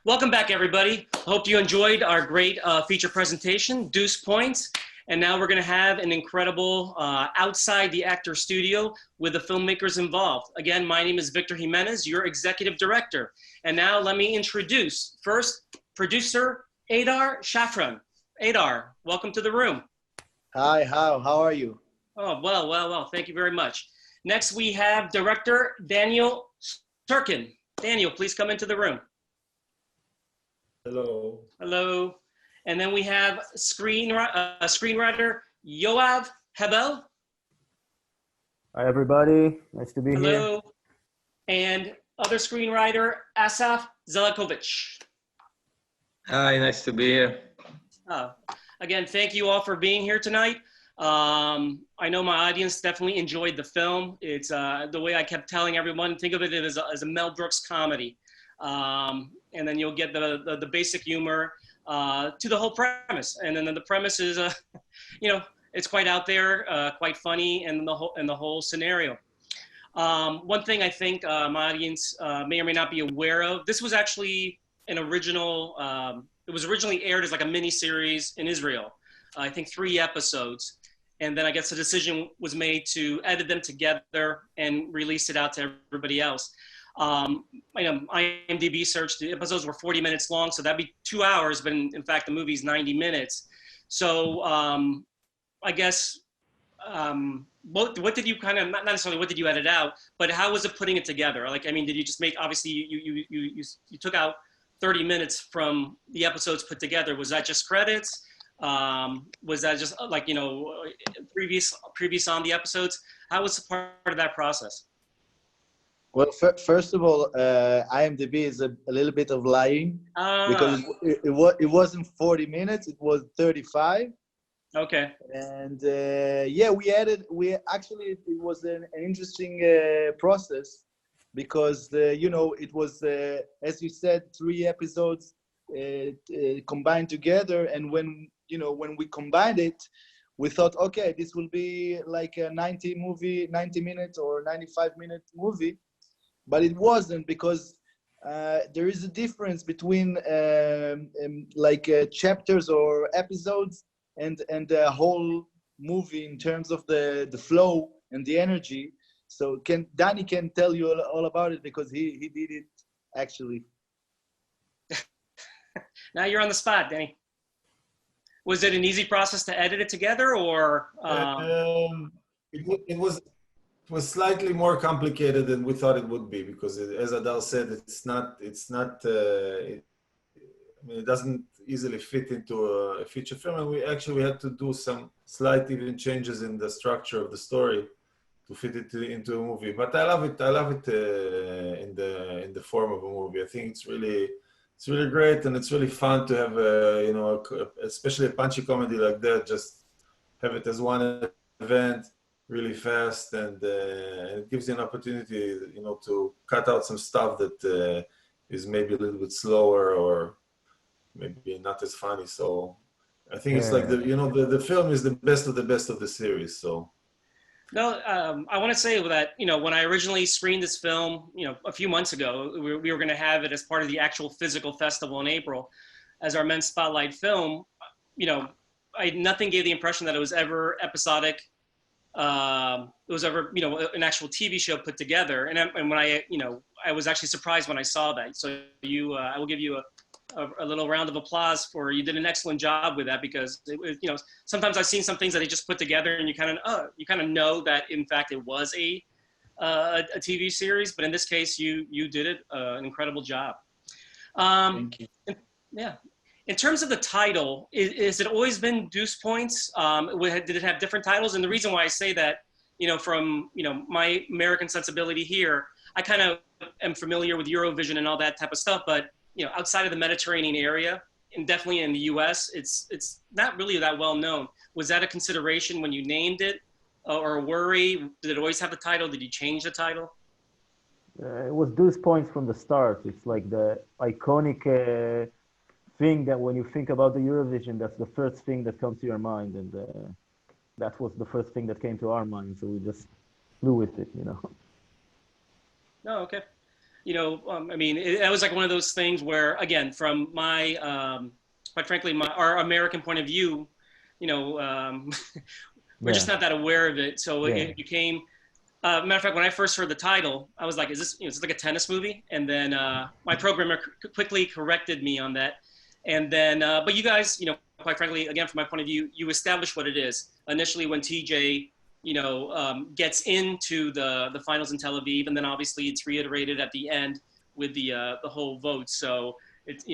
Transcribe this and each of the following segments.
Welcome back, everybody. Hope you enjoyed our great feature presentation, Deuce Points. And now we're going to have an incredible outside the actor studio with the filmmakers involved. Again, my name is Victor Jimenez, your executive director. And now let me introduce first producer Adar Shafran. Adar, welcome to the room. Hi, how are you? Oh, well. Thank you very much. Next, we have director Daniel Turkin. Daniel, please come into the room. Hello. Hello. And then we have screenwriter Yoav Hebel. Hi, everybody. Nice to be here. Hello. And other screenwriter Asaf Zelakovich. Hi, nice to be here. Again, thank you all for being here tonight. I know my audience definitely enjoyed the film. It's the way I kept telling everyone, think of it as a Mel Brooks comedy. And then you'll get the basic humor to the whole premise. And then the premise is, it's quite out there, quite funny, and the whole scenario. One thing I think my audience may or may not be aware of, this was actually an original, it was originally aired as like a mini series in Israel. I think 3 episodes. And then I guess the decision was made to edit them together and release it out to everybody else. IMDb search, the episodes were 40 minutes long, so that'd be 2 hours, but in fact, the movie's 90 minutes. So I guess, what did you kind of, not necessarily what did you edit out, but how was it putting it together? Like, I mean, did you just make, obviously you took out 30 minutes from the episodes put together. Was that just credits? Was that just like, previous on the episodes? How was part of that process? Well, first of all, IMDb is a little bit of lying because it wasn't 40 minutes, it was 35. Okay. And it was an interesting process because, it was, as you said, 3 episodes combined together. And when we combined it, we thought, okay, this will be like a 90-minute or 95-minute movie. But it wasn't, because there is a difference between chapters or episodes and the whole movie in terms of the flow and the energy. So Danny can tell you all about it because he did it actually. Now you're on the spot, Danny. Was it an easy process to edit it together, or? It was slightly more complicated than we thought it would be, because as Adal said, it doesn't easily fit into a feature film, and we had to do some slight even changes in the structure of the story to fit it into a movie. But I love it in the form of a movie. I think it's really great, and it's really fun to have especially a punchy comedy like that, just have it as one event really fast, and it gives you an opportunity, to cut out some stuff that is maybe a little bit slower or maybe not as funny. So I think it's like the film is the best of the series. So. No, I want to say that, when I originally screened this film, a few months ago, we were going to have it as part of the actual physical festival in April as our men's spotlight film. Nothing gave the impression that it was ever episodic. It was ever, an actual TV show put together. And when I was actually surprised when I saw that. So I will give you a little round of applause for, you did an excellent job with that, because it was, sometimes I've seen some things that they just put together and you kind of know that in fact it was a TV series, but in this case you did it an incredible job. Thank you. Yeah. In terms of the title, is it always been Deuce Points? Did it have different titles? And the reason why I say that, from my American sensibility here, I kind of am familiar with Eurovision and all that type of stuff, but outside of the Mediterranean area, and definitely in the U.S., it's not really that well known. Was that a consideration when you named it, or a worry? Did it always have the title? Did you change the title? It was Deuce Points from the start. It's like the iconic thing that when you think about the Eurovision, that's the first thing that comes to your mind, and that was the first thing that came to our mind. So we just flew with it, No, okay. I mean, that was like one of those things where, again, from my, quite frankly, our American point of view, we're just Yeah, not that aware of it. So yeah, it became, matter of fact, when I first heard the title, I was like, is this like a tennis movie? And then my programmer quickly corrected me on that. And then, but you guys, quite frankly, again, from my point of view, you establish what it is. Initially, when TJ, gets into the finals in Tel Aviv, and then obviously it's reiterated at the end with the whole vote. So it's,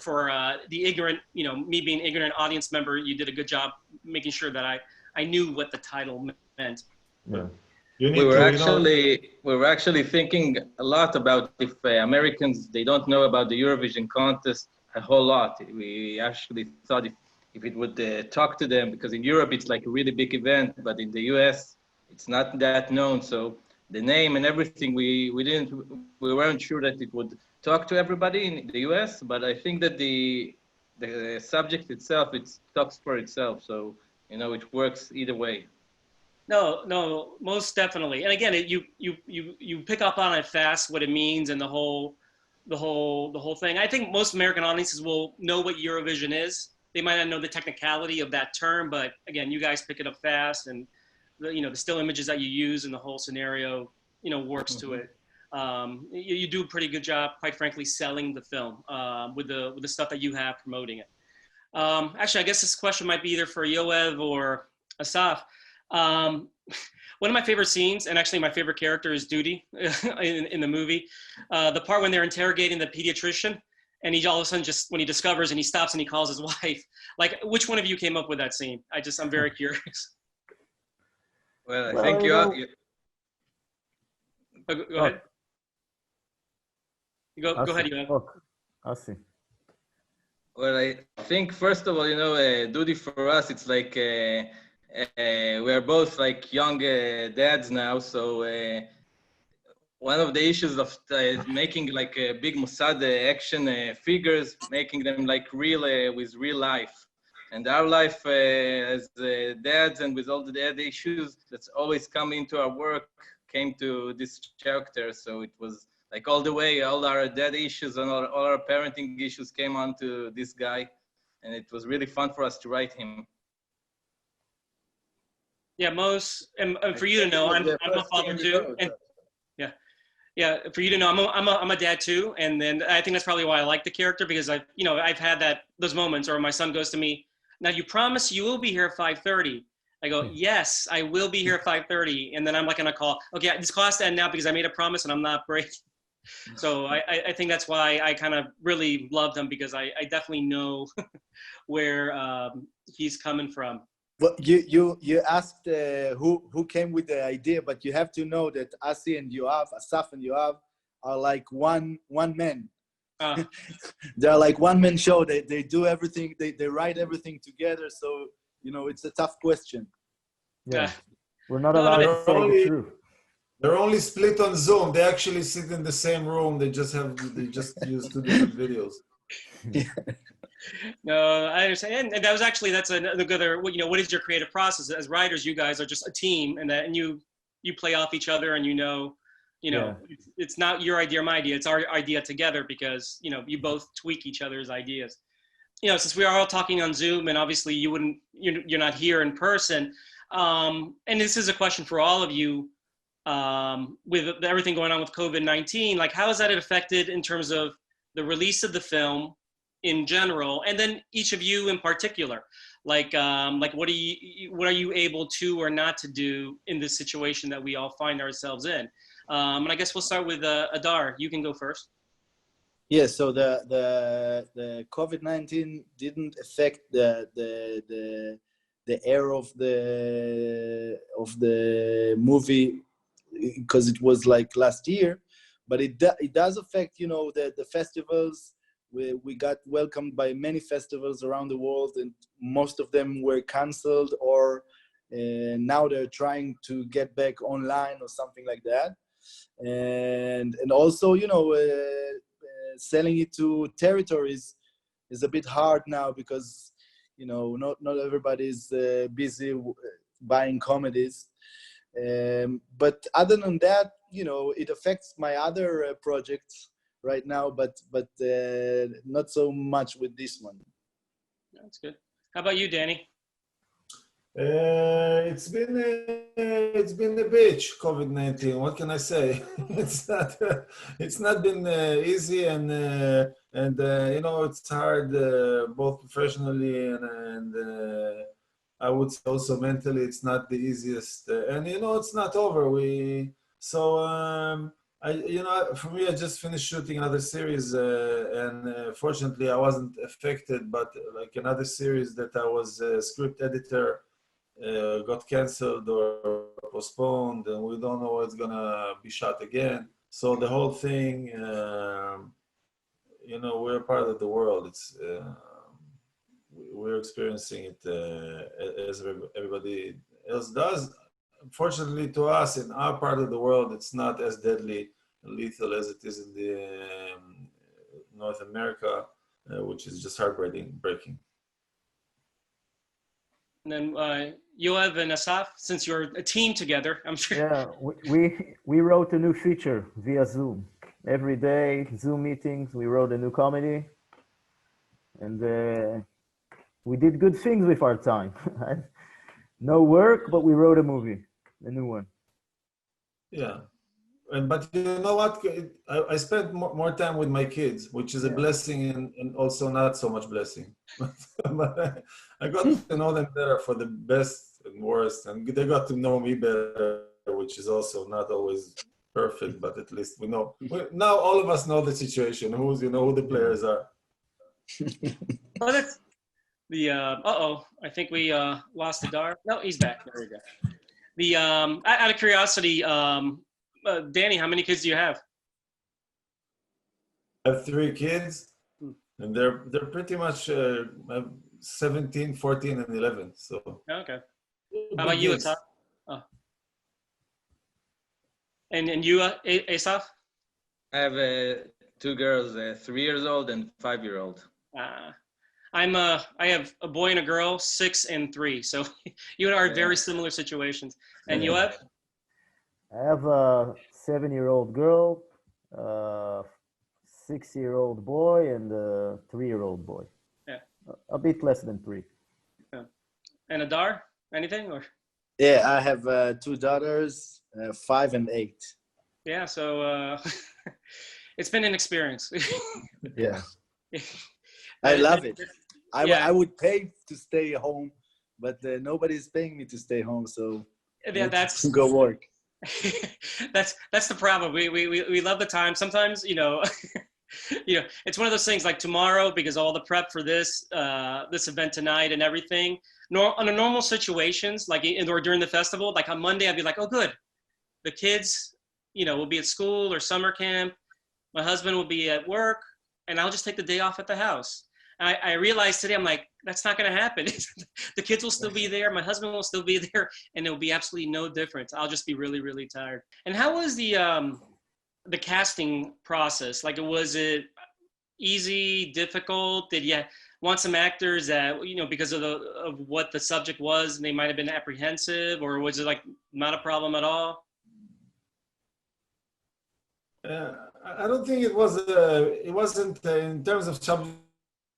for the ignorant, me being ignorant audience member, you did a good job making sure that I knew what the title meant. yeah. You We need were to, actually thinking a lot about if Americans, they don't know about the Eurovision contest a whole lot. We actually thought if it would talk to them, because in Europe it's like a really big event, but in the US it's not that known. So the name and everything, we weren't sure that it would talk to everybody in the US, but I think that the subject itself, it talks for itself. So, it works either way. No, most definitely. And again, you pick up on it fast what it means and the whole thing. I think most American audiences will know what Eurovision is. They might not know the technicality of that term, but again, you guys pick it up fast, and the still images that you use in the whole scenario, works to it. You do a pretty good job, quite frankly, selling the film with the stuff that you have promoting it. Actually, I guess this question might be either for Yoav or Asaf. One of my favorite scenes, and actually my favorite character, is Duty in the movie. The part when they're interrogating the pediatrician, and he all of a sudden, just when he discovers, and he stops and he calls his wife. Like, which one of you came up with that scene? I'm very curious. Well, I think you are. Go ahead. Go ahead, Yoav. I see. Well, I think first of all, Duty for us, it's like we're both like young dads now. So one of the issues of making like big Mossad action figures, making them like real with real life. And our life as dads, and with all the dad issues that's always come into our work, came to this character. So it was like all the way, all our dad issues and all our parenting issues came onto this guy. And it was really fun for us to write him. Yeah, and for you to know, I'm a father too. And yeah, for you to know, I'm a dad too. And then I think that's probably why I like the character, because I've had those moments where my son goes to me, "Now you promise you will be here at 5:30." I go, "Yes, I will be here at 5:30." And then I'm like on a call, "Okay, this call has to end now because I made a promise and I'm not breaking." So I think that's why I kind of really loved him, because I definitely know where he's coming from. Well, you asked who came with the idea, but you have to know that Asaf and Yoav are like one man. They're like one man show. They do everything. They write everything together. So it's a tough question. Yeah, we're not allowed to say the truth. They're only split on Zoom. They actually sit in the same room. They just use two different videos. No, I understand, and that was actually, that's another. What is your creative process? As writers, you guys are just a team, and you play off each other, and Yeah. it's not your idea or my idea. It's our idea together, because you both tweak each other's ideas. Since we are all talking on Zoom, and obviously you're not here in person, and this is a question for all of you, with everything going on with COVID-19, like how has that affected in terms of the release of the film in general, and then each of you in particular, like what are you able to or not to do in this situation that we all find ourselves in? And I guess we'll start with Adar. You can go first. Yeah. So the COVID-19 didn't affect the air of the movie, because it was like last year, but it does affect the festivals. We got welcomed by many festivals around the world, and most of them were canceled, or now they're trying to get back online or something like that. And also, selling it to territories is a bit hard now, because not everybody is busy buying comedies. But other than that, it affects my other projects right now, but not so much with this one. That's good. How about you, Danny? It's been a bitch, COVID-19. What can I say? It's not been easy, and it's hard both professionally and I would say also mentally. It's not the easiest, and it's not over. For me, I just finished shooting another series, and fortunately, I wasn't affected. But like another series that I was a script editor got canceled or postponed, and we don't know what's gonna be shot again. So the whole thing, we're part of the world. We're experiencing it as everybody else does. Fortunately to us, in our part of the world, it's not as deadly and lethal as it is in the North America, which is just heartbreaking. And then Yoav and Asaf, since you're a team together, I'm sure. Yeah, we wrote a new feature via Zoom. Every day, Zoom meetings, we wrote a new comedy. And we did good things with our time. No work, but we wrote a movie, a new one. Yeah. But you know what? I spent more time with my kids, which is a blessing and also not so much blessing. But I got to know them better for the best and worst, and they got to know me better, which is also not always perfect, but at least we know. Now all of us know the situation, who the players are. Oh, that's the, I think we lost the Dar. No, he's back. There we go. The, out of curiosity, Danny, how many kids do you have? I have 3 kids, and they're pretty much 17, 14, and 11. So Okay. How about you, Asaf? Oh. And you, Asaf? I have 2 girls, 3 years old and 5-year-old. I have a boy and a girl, 6 and 3. So you and I are very similar situations. And you have? I have a 7-year-old girl, 6-year-old boy, and a 3-year-old boy. Yeah. A bit less than 3. Yeah. And Adar, anything or? Yeah, I have 2 daughters, 5 and 8. Yeah, so it's been an experience. Yeah. I love it. I would pay to stay home, but nobody's paying me to stay home, so that's go work. That's the problem. We love the time. Sometimes, it's one of those things like tomorrow, because all the prep for this event tonight and everything. Under normal situations, like or during the festival, like on Monday, I'd be like, oh, good. The kids, will be at school or summer camp. My husband will be at work, and I'll just take the day off at the house. I realized today, I'm like, that's not going to happen. The kids will still be there. My husband will still be there, and it will be absolutely no difference. I'll just be really, really tired. And how was the casting process? Like, was it easy, difficult? Did you want some actors that, because of what the subject was, and they might have been apprehensive, or was it like not a problem at all? I don't think it wasn't in terms of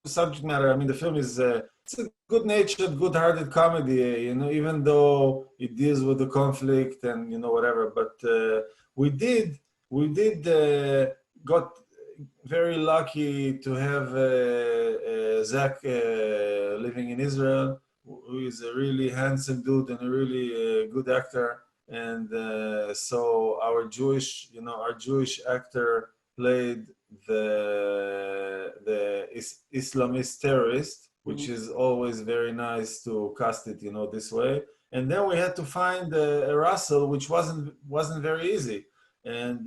subject matter. I mean, the film is it's a good-natured, good-hearted comedy, even though it deals with the conflict and whatever. But we did got very lucky to have Zach living in Israel, who is a really handsome dude and a really good actor. And so our Jewish actor played the Islamist terrorist, which is always very nice to cast it, this way. And then we had to find a Russell, which wasn't very easy. And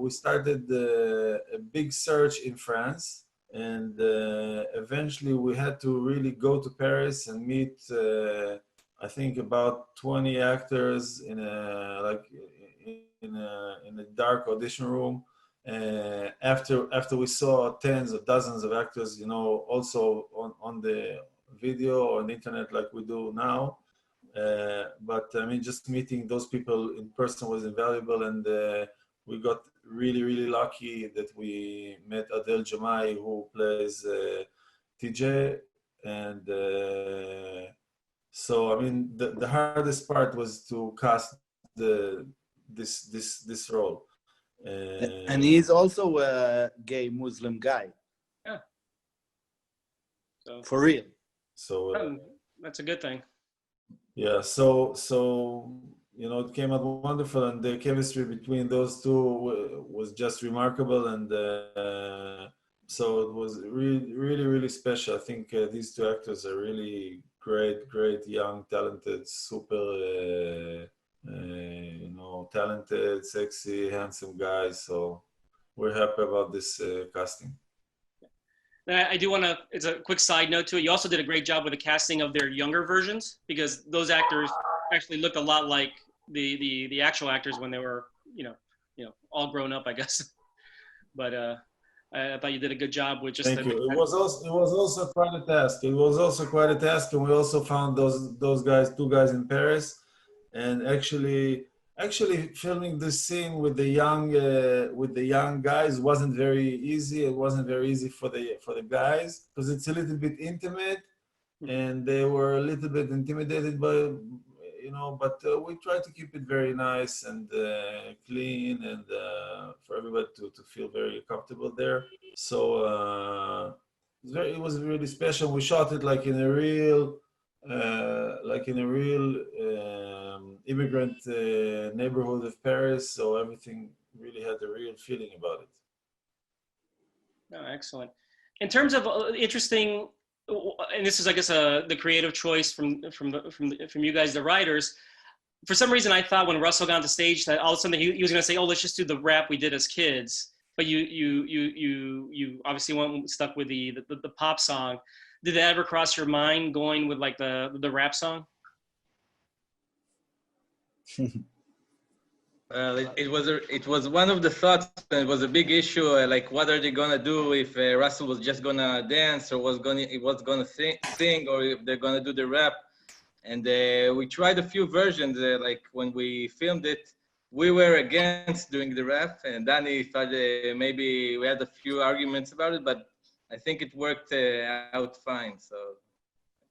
we started a big search in France, and eventually we had to really go to Paris and meet. I think about 20 actors in a dark audition room. After we saw tens or dozens of actors, also on the video or on the internet like we do now, But I mean, just meeting those people in person was invaluable, and we got really, really lucky that we met Adel Jamai, who plays TJ, and so I mean, the hardest part was to cast this role. And he's also a gay Muslim guy. Yeah. So, for real. So that's a good thing. yeah, so you know, it came out wonderful, and the chemistry between those two was just remarkable, and so it was really, really, really special. I think these two actors are really great, young, talented, super, you know, talented, sexy, handsome guys. So we're happy about this casting. I do want to, it's a quick side note to it. You also did a great job with the casting of their younger versions, because those actors actually looked a lot like the actual actors when they were, you know, all grown up, I guess. But I thought you did a good job with just. Thank you. It was also quite a task. It was also quite a task, and we also found those guys, two guys in Paris, and actually filming this scene with the young guys wasn't very easy. It wasn't very easy for the guys, because it's a little bit intimate, and they were a little bit intimidated by, you know, but we tried to keep it very nice and clean, and for everybody to feel very comfortable there. So it was really special. We shot it like in a real immigrant neighborhood of Paris, so everything really had a real feeling about it. Oh, excellent. In terms of interesting, and this is, I guess, the creative choice from you guys, the writers. For some reason, I thought when Russell got on the stage that all of a sudden he was going to say, "Oh, let's just do the rap we did as kids." But you obviously stuck with the pop song. Did that ever cross your mind going with like the rap song? Well, it was one of the thoughts, and it was a big issue. Like, what are they gonna do if Russell was just gonna dance, or was gonna sing, or if they're gonna do the rap? And we tried a few versions. Like when we filmed it, we were against doing the rap, and Danny thought maybe we had a few arguments about it, but I think it worked out fine. So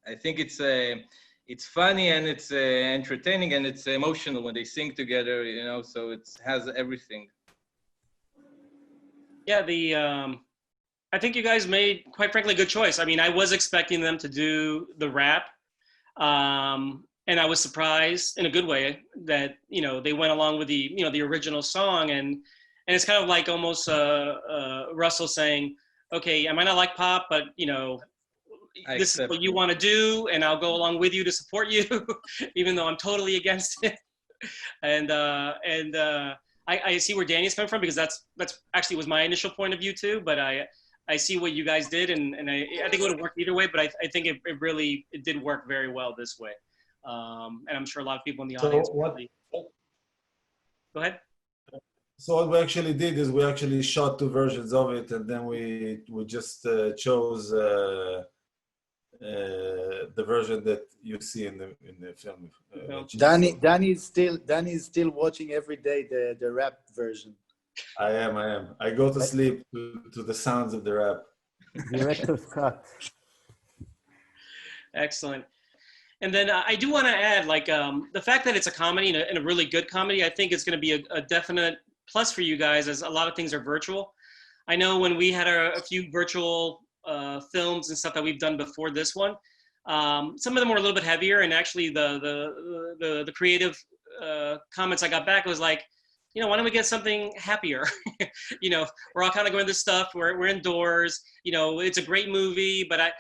I think it's funny, and it's entertaining, and it's emotional when they sing together, you know, so it has everything. Yeah, I think you guys made, quite frankly, a good choice. I mean, I was expecting them to do the rap, and I was surprised in a good way that, you know, they went along with the original song, and it's kind of like almost Russell saying, okay, I might not like pop, but, you know, this is what you want to do, and I'll go along with you to support you, even though I'm totally against it. And I see where Danny's coming from, because that's actually was my initial point of view too. But I see what you guys did, and I think it would have worked either way. But I think it really did work very well this way, and I'm sure a lot of people in the audience. Go ahead. So what we actually did is we actually shot two versions of it, and then we just chose the version that you see in the film. Danny is still watching every day the rap version. I am. I go to sleep to the sounds of the rap. Director's cut. Excellent. And then I do want to add, like, the fact that it's a comedy and a really good comedy, I think it's going to be a definite plus for you guys, as a lot of things are virtual. I know when we had a few virtual films and stuff that we've done before this one, some of them were a little bit heavier, and actually the creative comments I got back was like, you know, why don't we get something happier? You know, we're all kind of going this stuff. We're indoors. You know, it's a great movie, but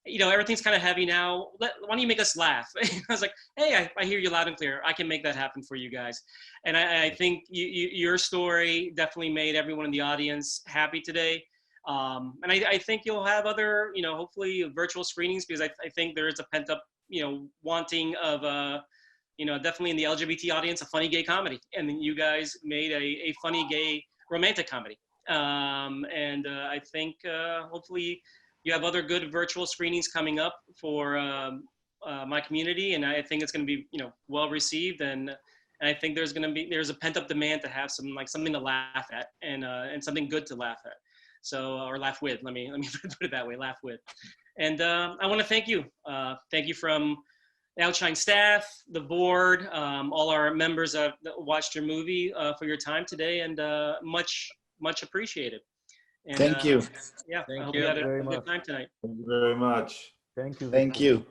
you know, everything's kind of heavy now. Why don't you make us laugh? I was like, hey, I hear you loud and clear. I can make that happen for you guys. And I think your story definitely made everyone in the audience happy today. And I think you'll have other, you know, hopefully virtual screenings, because I think there is a pent up, you know, wanting of, you know, definitely in the LGBT audience, a funny gay comedy. And then you guys made a funny gay romantic comedy. And I think hopefully you have other good virtual screenings coming up for my community, and I think it's going to be, well received, and I think there's a pent up demand to have something to laugh at, and something good to laugh at. So, or laugh with. Let me put it that way. Laugh with. And I want to thank you. Thank you from the OUTshine staff, the board, all our members that watched your movie, for your time today, and much appreciated. And, Thank you. Yeah, Thank I hope you you had a very good much. time tonight. Thank you very much. Thank you. Thank Victor. you.